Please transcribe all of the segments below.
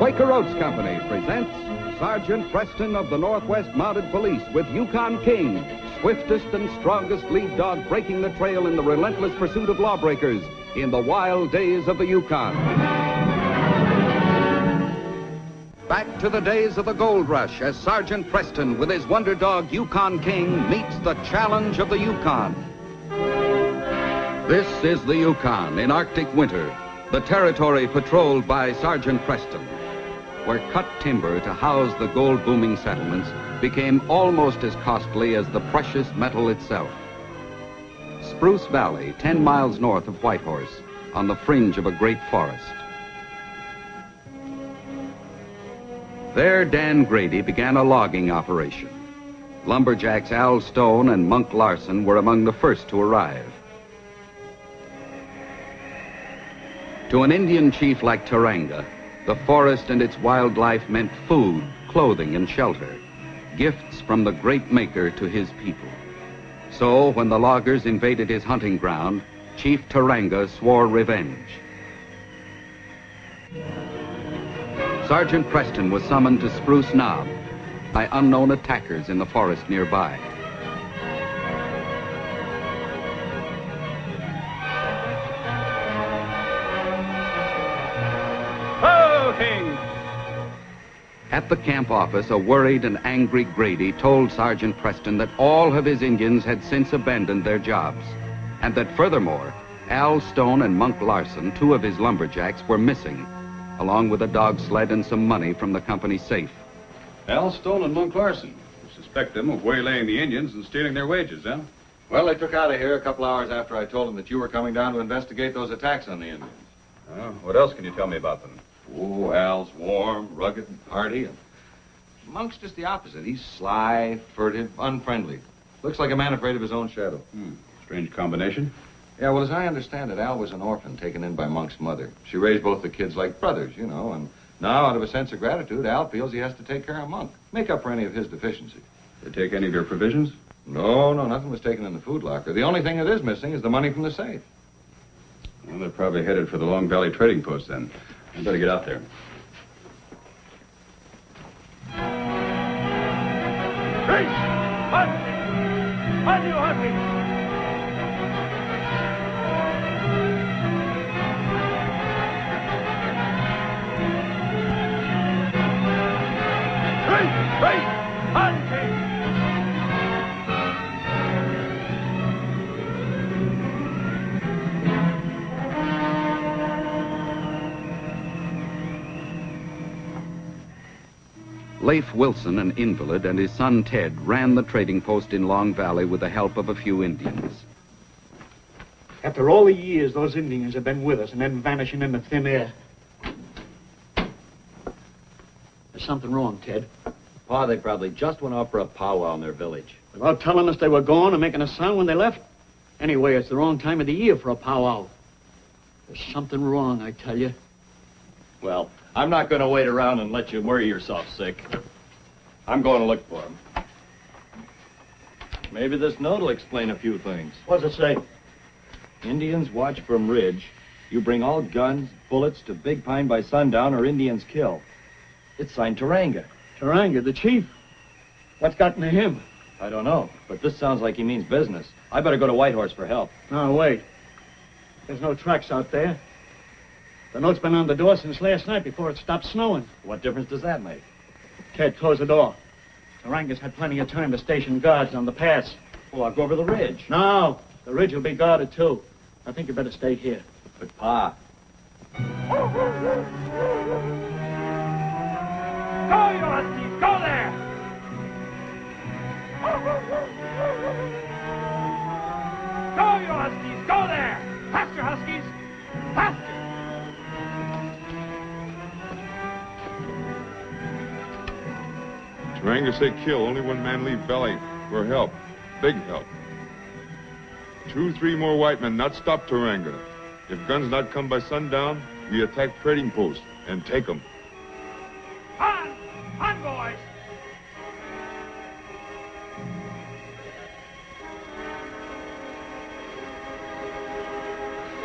Quaker Oats Company presents Sergeant Preston of the Northwest Mounted Police with Yukon King, swiftest and strongest lead dog breaking the trail in the relentless pursuit of lawbreakers in the wild days of the Yukon. Back to the days of the gold rush as Sergeant Preston with his wonder dog Yukon King meets the challenge of the Yukon. This is the Yukon in Arctic winter, the territory patrolled by Sergeant Preston, where cut timber to house the gold-booming settlements became almost as costly as the precious metal itself. Spruce Valley, 10 miles north of Whitehorse, on the fringe of a great forest. There, Dan Grady began a logging operation. Lumberjacks Al Stone and Monk Larson were among the first to arrive. To an Indian chief like Taranga, the forest and its wildlife meant food, clothing, and shelter, gifts from the great maker to his people. So, when the loggers invaded his hunting ground, Chief Taranga swore revenge. Sergeant Preston was summoned to Spruce Knob by unknown attackers in the forest nearby. At the camp office, a worried and angry Grady told Sergeant Preston that all of his Indians had since abandoned their jobs, and that furthermore, Al Stone and Monk Larson, two of his lumberjacks, were missing, along with a dog sled and some money from the company safe. Al Stone and Monk Larson. You suspect them of waylaying the Indians and stealing their wages, huh? Well, they took out of here a couple hours after I told them that you were coming down to investigate those attacks on the Indians. What else can you tell me about them? Oh, Al's warm, rugged, and hardy, and Monk's just the opposite. He's sly, furtive, unfriendly. Looks like a man afraid of his own shadow. Strange combination. Yeah, well, as I understand it, Al was an orphan taken in by Monk's mother. She raised both the kids like brothers, you know, and now, out of a sense of gratitude, Al feels he has to take care of Monk, make up for any of his deficiencies. Did they take any of your provisions? No, nothing was taken in the food locker. The only thing that is missing is the money from the safe. Well, they're probably headed for the Long Valley Trading Post, then. I better get out there. Great! Hunt! Hunt, you hunting! Great! Hunting! Leif Wilson, an invalid, and his son Ted ran the trading post in Long Valley with the help of a few Indians. After all the years those Indians have been with us and then vanishing into thin air. There's something wrong, Ted. Pa, they probably just went off for a powwow in their village. Without telling us they were gone and making a sound when they left? Anyway, it's the wrong time of the year for a powwow. There's something wrong, I tell you. Well, I'm not going to wait around and let you worry yourself sick. I'm going to look for them. Maybe this note will explain a few things. What does it say? Indians watch from ridge. You bring all guns, bullets to Big Pine by sundown or Indians kill. It's signed Taranga. Taranga, the chief. What's gotten to him? I don't know, but this sounds like he means business. I better go to Whitehorse for help. No, wait. There's no tracks out there. The note's been on the door since last night before it stopped snowing. What difference does that make? Ted, close the door. Taranga's had plenty of time to station guards on the pass. Well, I'll go over the ridge. No, the ridge will be guarded, too. I think you better stay here. But, Pa... Go, you huskies! Go there! Go, you huskies! Go there! Faster, huskies! Faster! Taranga say kill. Only one man leave valley for help. Big help. 2, 3 more white men not stop Taranga. If guns not come by sundown, we attack trading post and take them. On! On, boys!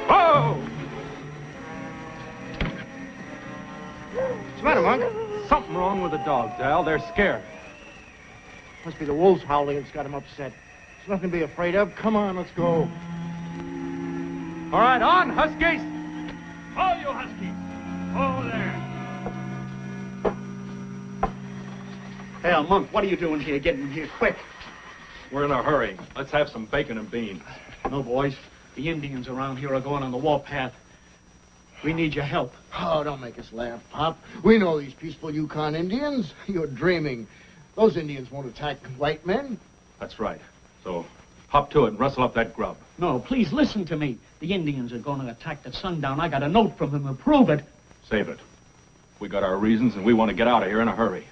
Whoa! What's the matter, Monk? wrong with the dogs, Al? They're scared. Must be the wolves howling that's got them upset. There's nothing to be afraid of. Come on, let's go. All right, on, Huskies! All you Huskies! Over there! Hey, Monk, what are you doing here? Get in here quick. We're in a hurry. Let's have some bacon and beans. No, boys. The Indians around here are going on the warpath. We need your help. Oh, don't make us laugh, Pop. We know these peaceful Yukon Indians. You're dreaming. Those Indians won't attack white men. That's right. So, hop to it and rustle up that grub. No, please listen to me. The Indians are going to attack at sundown. I got a note from them to prove it. Save it. We got our reasons, and we want to get out of here in a hurry.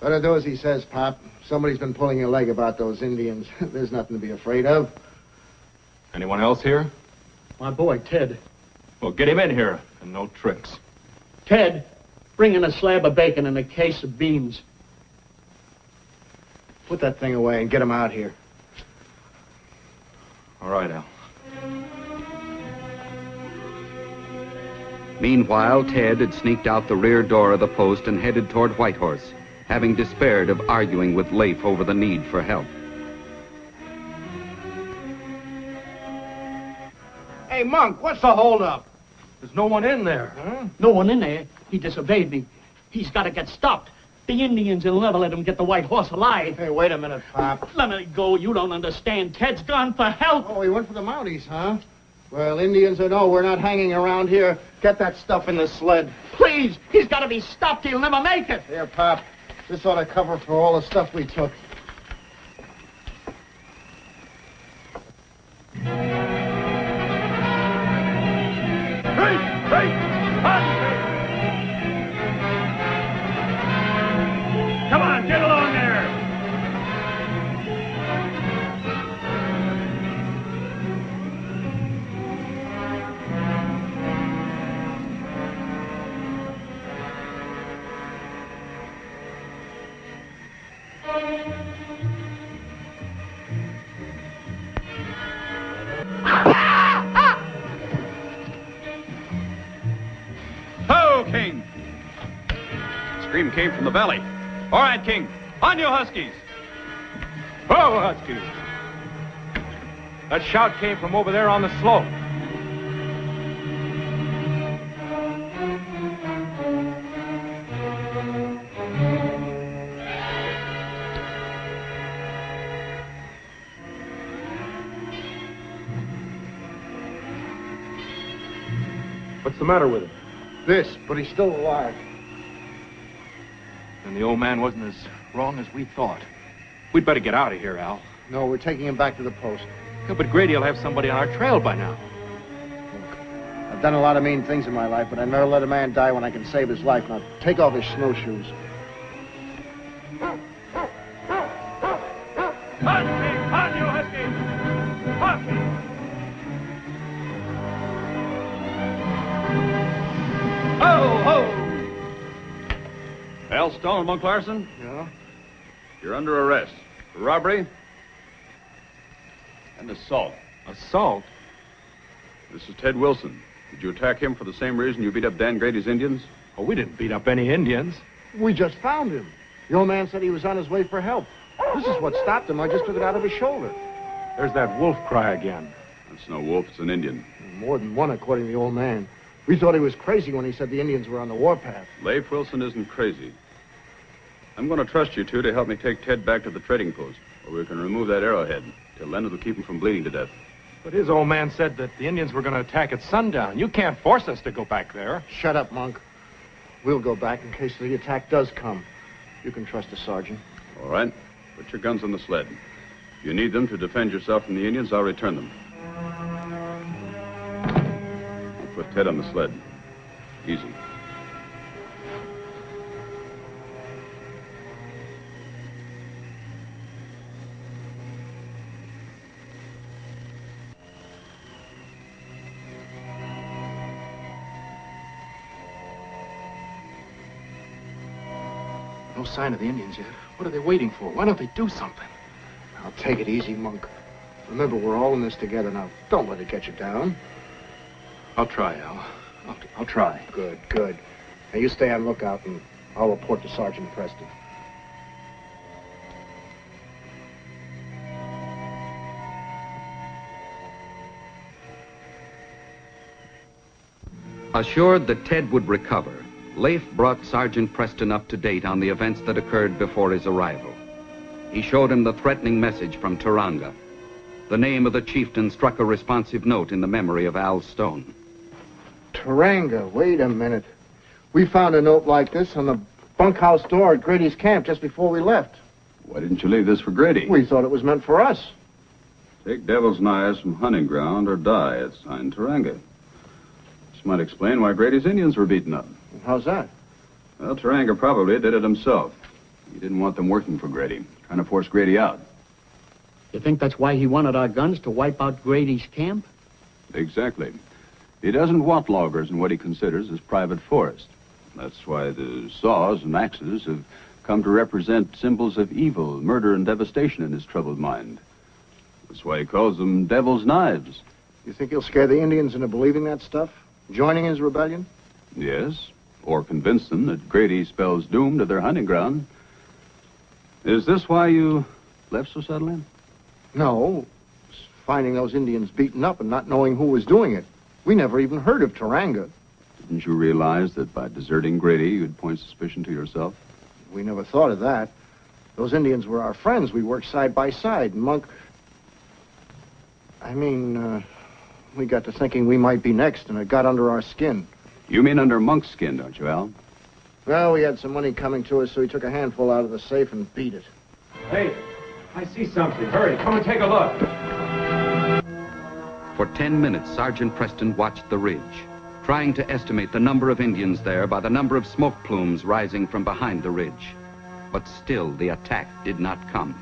Better do as he says, Pop. Somebody's been pulling your leg about those Indians. There's nothing to be afraid of. Anyone else here? My boy, Ted. Well, get him in here, and no tricks. Ted, bring in a slab of bacon and a case of beans. Put that thing away and get him out here. All right, Al. Meanwhile, Ted had sneaked out the rear door of the post and headed toward Whitehorse, having despaired of arguing with Leif over the need for help. Hey, Monk, what's the holdup? There's no one in there. Huh? No one in there. He disobeyed me. He's got to get stopped. The Indians will never let him get the white horse alive. Hey, wait a minute, Pop. Let me go. You don't understand. Ted's gone for help. Oh, he went for the Mounties, huh? Well, Indians or no, we're not hanging around here. Get that stuff in the sled. Please, he's got to be stopped. He'll never make it. Here, Pop. This ought to cover for all the stuff we took. Come on, get along there! Ho, King! Scream came from the valley. All right, King. On you, Huskies! Whoa, Huskies! That shout came from over there on the slope. What's the matter with him? This, but he's still alive. And the old man wasn't as wrong as we thought. We'd better get out of here, Al. No, we're taking him back to the post. Yeah, but Grady'll have somebody on our trail by now. Look, I've done a lot of mean things in my life, but I never let a man die when I can save his life. Now, take off his snowshoes. On, King! On, you Huskies! Huskies! Ho, ho! Al Stone and Monk Larson, Yeah? you're under arrest for robbery and assault. Assault? This is Ted Wilson. Did you attack him for the same reason you beat up Dan Grady's Indians? Oh, we didn't beat up any Indians. We just found him. The old man said he was on his way for help. This is what stopped him. I just took it out of his shoulder. There's that wolf cry again. That's no wolf, it's an Indian. More than one, according to the old man. We thought he was crazy when he said the Indians were on the warpath. Leif Wilson isn't crazy. I'm going to trust you two to help me take Ted back to the trading post, where we can remove that arrowhead. Till then, it'll keep him from bleeding to death. But his old man said that the Indians were going to attack at sundown. You can't force us to go back there. Shut up, Monk. We'll go back in case the attack does come. You can trust us, Sergeant. All right. Put your guns on the sled. If you need them to defend yourself from the Indians, I'll return them. I'll put Ted on the sled. Easy. No sign of the Indians yet. What are they waiting for? Why don't they do something? Now, take it easy, Monk. Remember, we're all in this together now. Don't let it get you down. I'll try, Al. I'll try. Good, good. Now, you stay on lookout and I'll report to Sergeant Preston. Assured that Ted would recover, Leif brought Sergeant Preston up to date on the events that occurred before his arrival. He showed him the threatening message from Turanga. The name of the chieftain struck a responsive note in the memory of Al Stone. Turanga, wait a minute. We found a note like this on the bunkhouse door at Grady's camp just before we left. Why didn't you leave this for Grady? We thought it was meant for us. Take Devil's Knives from hunting ground or die. It's signed Turanga. This might explain why Grady's Indians were beaten up. How's that? Well, Turanga probably did it himself. He didn't want them working for Grady, trying to force Grady out. You think that's why he wanted our guns to wipe out Grady's camp? Exactly. He doesn't want loggers in what he considers his private forest. That's why the saws and axes have come to represent symbols of evil, murder, and devastation in his troubled mind. That's why he calls them Devil's Knives. You think he'll scare the Indians into believing that stuff? Joining his rebellion? Yes, or convince them that Grady spells doom to their hunting ground. Is this why you left so suddenly? No. It's finding those Indians beaten up and not knowing who was doing it. We never even heard of Turanga. Didn't you realize that by deserting Grady, you'd point suspicion to yourself? We never thought of that. Those Indians were our friends. We worked side by side. Monk... we got to thinking we might be next, and it got under our skin. You mean under Monk's skin, don't you, Al? Well, we had some money coming to us, so he took a handful out of the safe and beat it. Hey, I see something. Hurry, come and take a look. For 10 minutes, Sergeant Preston watched the ridge, trying to estimate the number of Indians there by the number of smoke plumes rising from behind the ridge. But still, the attack did not come.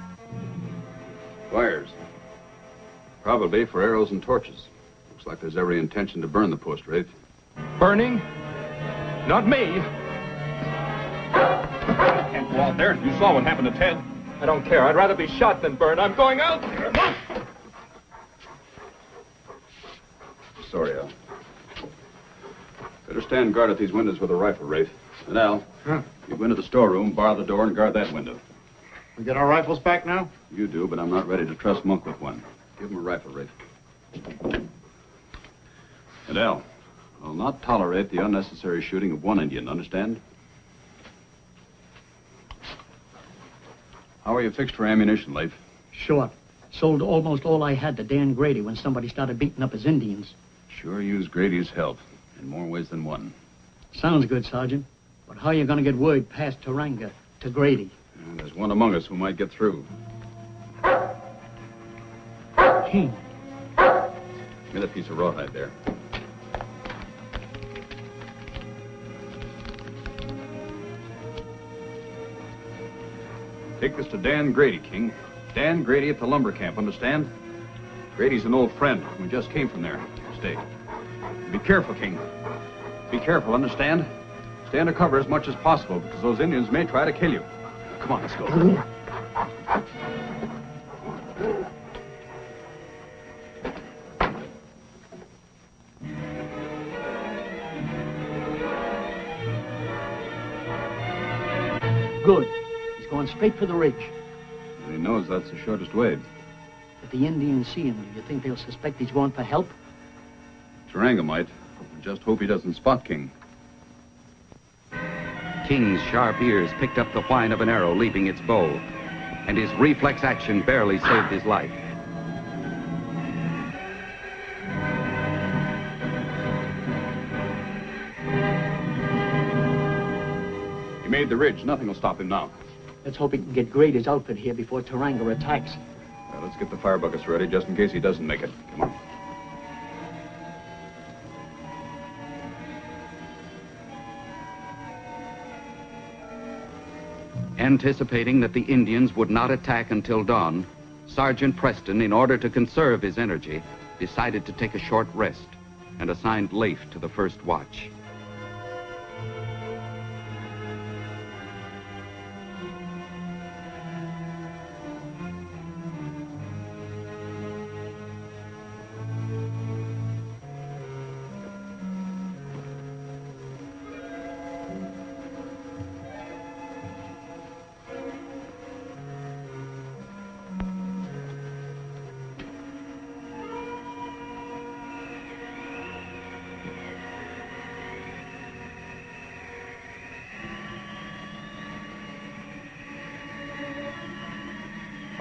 Fires. Probably for arrows and torches. Looks like there's every intention to burn the post, Rafe. Burning? Not me. Can't go out there. You saw what happened to Ted. I don't care. I'd rather be shot than burned. I'm going out there. Sorry, Al. Better stand guard at these windows with a rifle, Rafe. And Al, you go into the storeroom, bar the door, and guard that window. We get our rifles back now? You do, but I'm not ready to trust Monk with one. Give him a rifle, Rafe. And Al, I'll not tolerate the unnecessary shooting of one Indian, understand? How are you fixed for ammunition, Leif? Short. Sold almost all I had to Dan Grady when somebody started beating up his Indians. Sure use Grady's help, in more ways than one. Sounds good, Sergeant. But how are you going to get word past Turanga to Grady? There's one among us who might get through. King. Give me that piece of rawhide there. Take this to Dan Grady, King. Dan Grady at the lumber camp, understand? Grady's an old friend. We just came from there. Stay. Be careful, King. Be careful, understand? Stay under cover as much as possible, because those Indians may try to kill you. Come on, let's go. Good. He's going straight for the ridge. He knows that's the shortest way. If the Indians see him, do you think they'll suspect he's going for help? Turanga might. I just hope he doesn't spot King. King's sharp ears picked up the whine of an arrow leaving its bow, and his reflex action barely saved his life. He made the ridge. Nothing will stop him now. Let's hope he can get Grady's outfit here before Turanga attacks. Well, let's get the fire buckets ready just in case he doesn't make it. Come on. Anticipating that the Indians would not attack until dawn, Sergeant Preston, in order to conserve his energy, decided to take a short rest and assigned Leif to the first watch.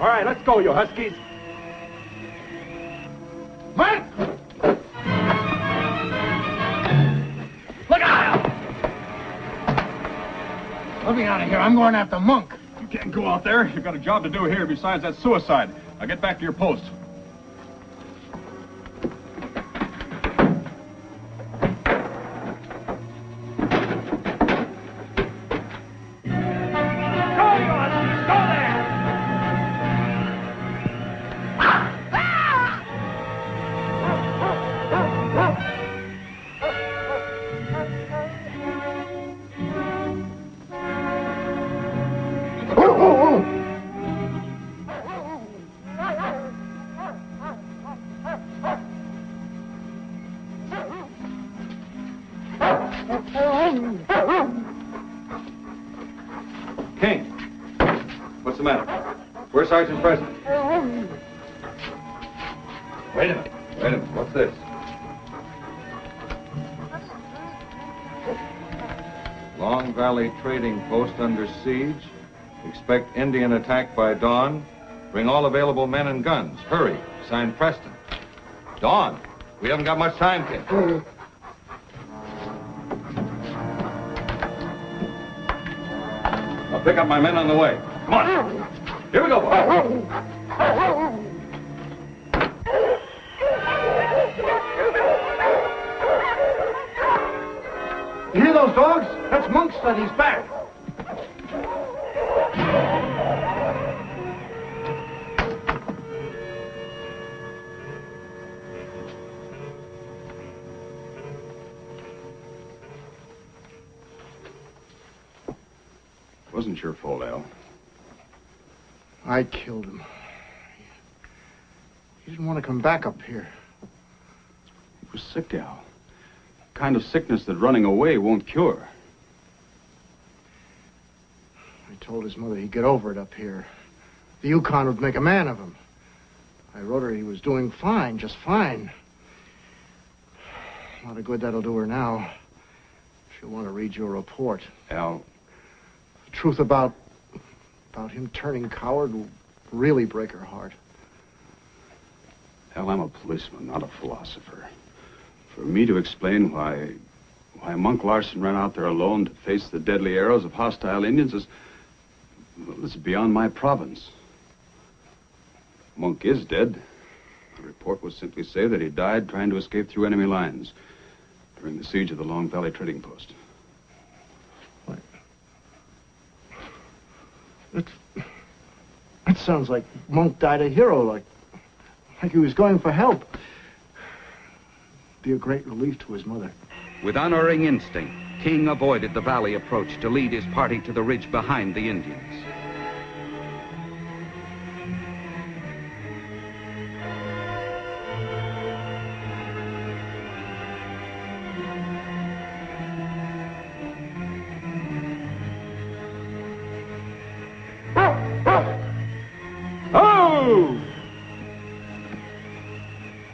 All right, let's go, you Huskies. Monk! Look out! Let me out of here. I'm going after Monk. You can't go out there. You've got a job to do here besides that suicide. Now get back to your post. King, what's the matter? Where's Sergeant Preston? Wait a minute. What's this? Long Valley Trading Post under siege. Expect Indian attack by dawn. Bring all available men and guns. Hurry. Signed, Preston. Dawn. We haven't got much time, King. I'll pick up my men on the way. Come on. Here we go, boys. You hear those dogs? That's Monk's sled. He's back. It wasn't your fault, Al. I killed him. He didn't want to come back up here. He was sick, Al. The kind of sickness that running away won't cure. I told his mother he'd get over it up here. The Yukon would make a man of him. I wrote her he was doing fine, just fine. A lot of good that'll do her now. She'll want to read your report. Al, The truth about him turning coward will really break her heart. Al, I'm a policeman, not a philosopher. For me to explain why Monk Larson ran out there alone to face the deadly arrows of hostile Indians is, well, it's beyond my province. Monk is dead. The report will simply say that he died trying to escape through enemy lines during the siege of the Long Valley Trading Post. That sounds like Monk died a hero, like he was going for help. Be a great relief to his mother. With unerring instinct, King avoided the valley approach to lead his party to the ridge behind the Indians.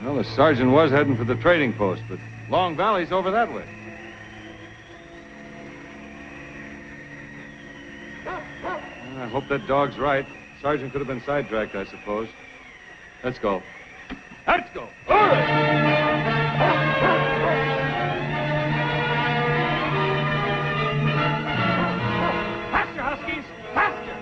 Well, the sergeant was heading for the trading post, but Long Valley's over that way. I hope that dog's right. Sergeant could have been sidetracked, I suppose. Let's go. Let's go. Faster, Huskies! Faster!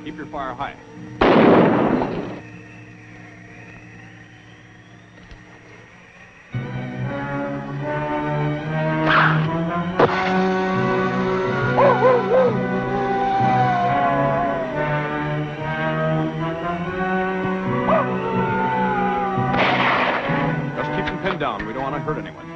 Keep your fire high. Just keep them pinned down. We don't want to hurt anyone.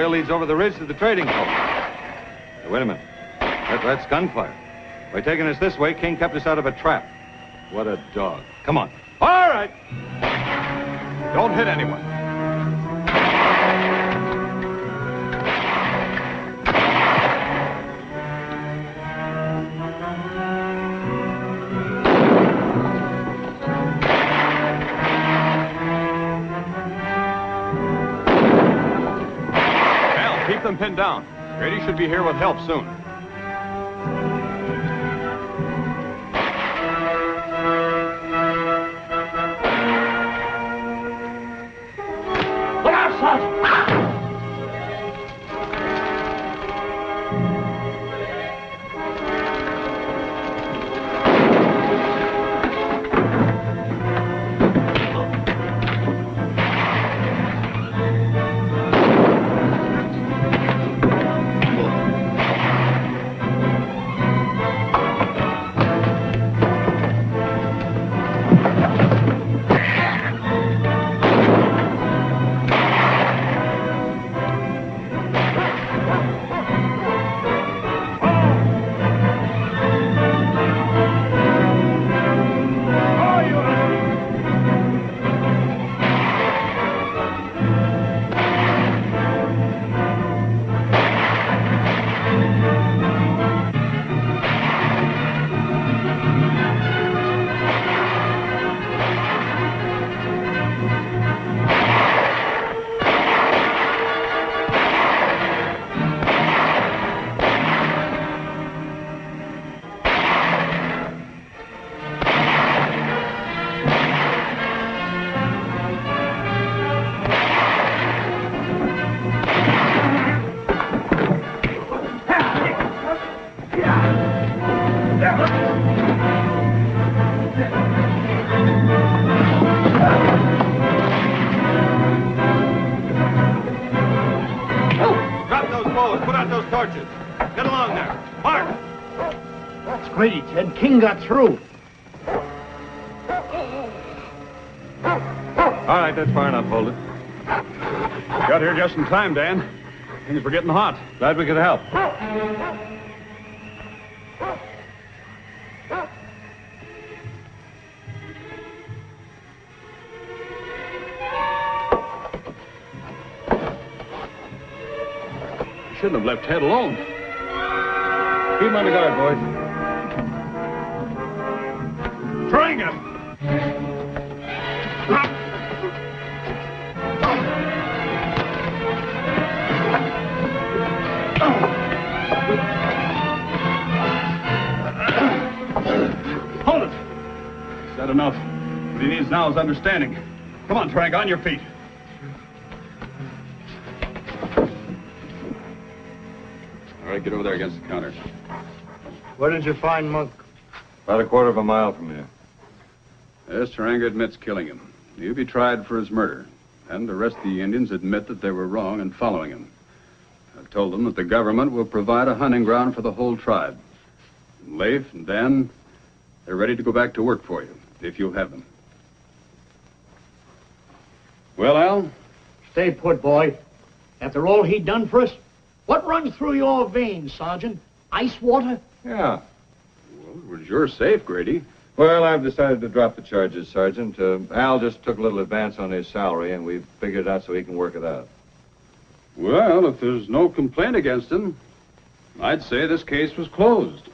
trail leads over the ridge to the trading post. Hey, wait a minute. That's gunfire. By taking us this way, King kept us out of a trap. What a dog. Come on. All right. Don't hit anyone. Keep them pinned down. Grady should be here with help soon. Look out, Sergeant! Drop those bows. Put out those torches. Get along there. Mark! That's Grady, Ted. King got through. All right, that's far enough. Hold it. Got here just in time, Dan. Things were getting hot. Glad we could help. Shouldn't have left Ted alone. Keep him on the guard, boys. Trying him. Hold it. Is that enough? What he needs now is understanding. Come on, Trank, on your feet. All right, get over there against the counter. Where did you find Monk? About a quarter of a mile from here. Yes, Taranga admits killing him. He'll be tried for his murder. And the rest of the Indians admit that they were wrong in following him. I've told them that the government will provide a hunting ground for the whole tribe. And Leif and Dan, they're ready to go back to work for you, if you'll have them. Well, Al? Stay put, boy. After all he done for us, what runs through your veins, Sergeant? Ice water? Yeah. Well, it was your safe, Grady. Well, I've decided to drop the charges, Sergeant. Al just took a little advance on his salary, and we've figured it out so he can work it out. Well, if there's no complaint against him, I'd say this case was closed.